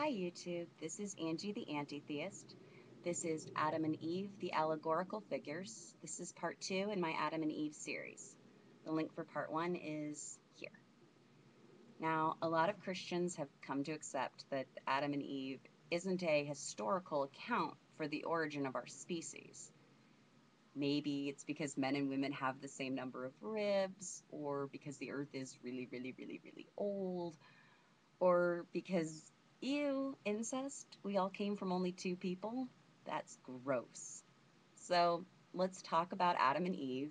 Hi YouTube, this is Angie the Anti-Theist. This is Adam and Eve, the Allegorical Figures. This is part 2 in my Adam and Eve series. The link for part 1 is here. Now, a lot of Christians have come to accept that Adam and Eve isn't a historical account for the origin of our species. Maybe it's because men and women have the same number of ribs, or because the earth is really old, or because, ew, incest, we all came from only two people? That's gross. So let's talk about Adam and Eve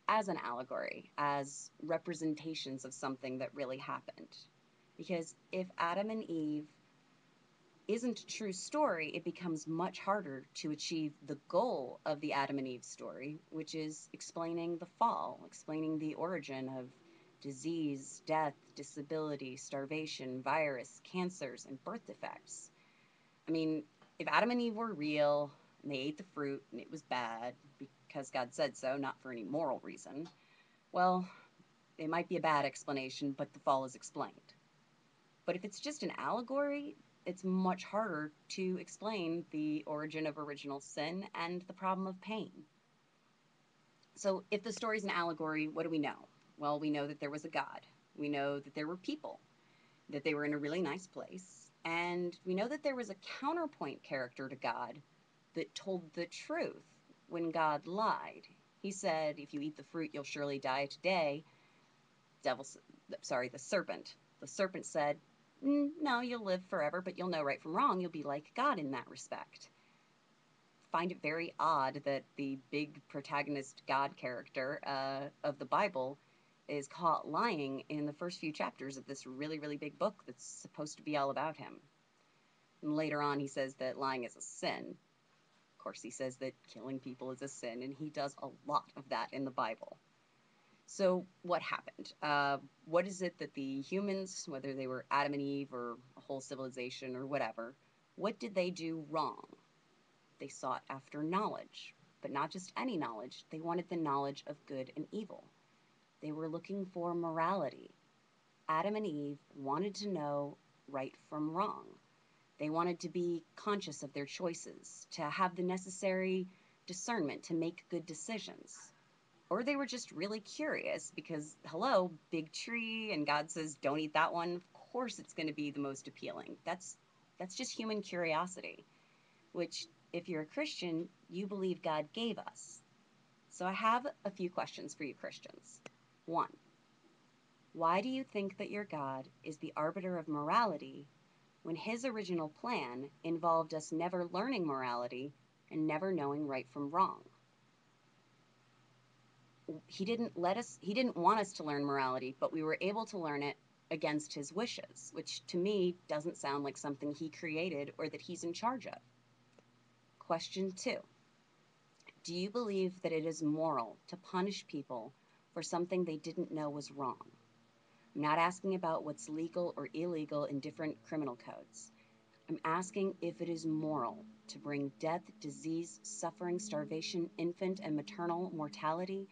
as an allegory, as representations of something that really happened. Because if Adam and Eve isn't a true story, it becomes much harder to achieve the goal of the Adam and Eve story, which is explaining the fall, explaining the origin of disease, death, disability, starvation, virus, cancers, and birth defects. I mean, if Adam and Eve were real and they ate the fruit and it was bad because God said so, not for any moral reason, well, it might be a bad explanation, but the fall is explained. But if it's just an allegory, it's much harder to explain the origin of original sin and the problem of pain. So, if the story's an allegory, what do we know? Well, we know that there was a God. We know that there were people, that they were in a really nice place. And we know that there was a counterpoint character to God that told the truth when God lied. He said, if you eat the fruit, you'll surely die today. The serpent. The serpent said, no, you'll live forever, but you'll know right from wrong. You'll be like God in that respect. Find it very odd that the big protagonist God character of the Bible is caught lying in the first few chapters of this really big book that's supposed to be all about him. And later on, he says that lying is a sin. Of course, he says that killing people is a sin, and he does a lot of that in the Bible. So what happened? What is it that the humans, whether they were Adam and Eve or a whole civilization or whatever, what did they do wrong? They sought after knowledge, but not just any knowledge. They wanted the knowledge of good and evil. They were looking for morality. Adam and Eve wanted to know right from wrong. They wanted to be conscious of their choices, to have the necessary discernment to make good decisions. Or they were just really curious because, hello, big tree, and God says, don't eat that one. Of course it's going to be the most appealing. That's just human curiosity, which, if you're a Christian, you believe God gave us. So I have a few questions for you Christians. 1. Why do you think that your God is the arbiter of morality when his original plan involved us never learning morality and never knowing right from wrong? He didn't want us to learn morality, but we were able to learn it against his wishes, which to me doesn't sound like something he created or that he's in charge of. Question 2. Do you believe that it is moral to punish people for something they didn't know was wrong? I'm not asking about what's legal or illegal in different criminal codes. I'm asking if it is moral to bring death, disease, suffering, starvation, infant and maternal mortality,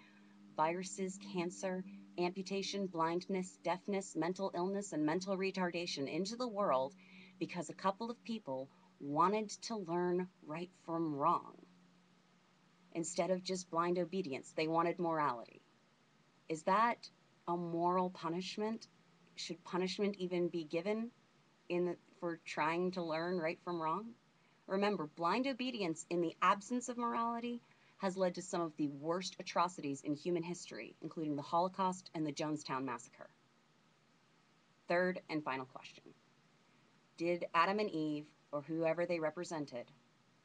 viruses, cancer, amputation, blindness, deafness, mental illness, and mental retardation into the world because a couple of people wanted to learn right from wrong. Instead of just blind obedience, they wanted morality. Is that a moral punishment? Should punishment even be given for trying to learn right from wrong? Remember, blind obedience in the absence of morality has led to some of the worst atrocities in human history, including the Holocaust and the Jonestown Massacre. Third and final question. Did Adam and Eve, or whoever they represented,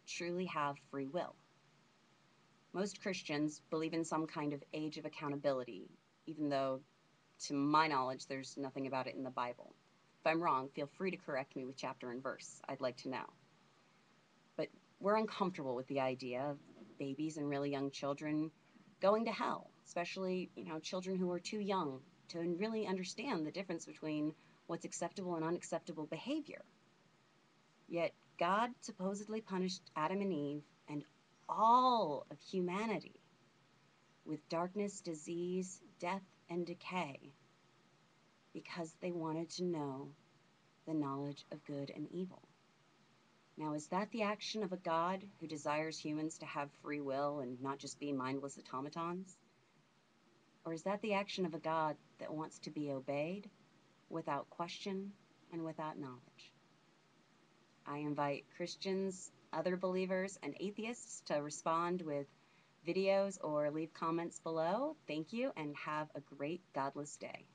truly have free will? Most Christians believe in some kind of age of accountability, even though, to my knowledge, there's nothing about it in the Bible. If I'm wrong, feel free to correct me with chapter and verse. I'd like to know. But we're uncomfortable with the idea of babies and really young children going to hell, especially, children who are too young to really understand the difference between what's acceptable and unacceptable behavior. Yet God supposedly punished Adam and Eve and all of humanity with darkness, disease, death, and decay because they wanted to know the the knowledge of good and evil. Now, is that the action of a God who desires humans to have free will and not just be mindless automatons? Or is that the action of a God that wants to be obeyed without question and without knowledge? I invite Christians, other believers, and atheists to respond with videos or leave comments below. Thank you and have a great godless day.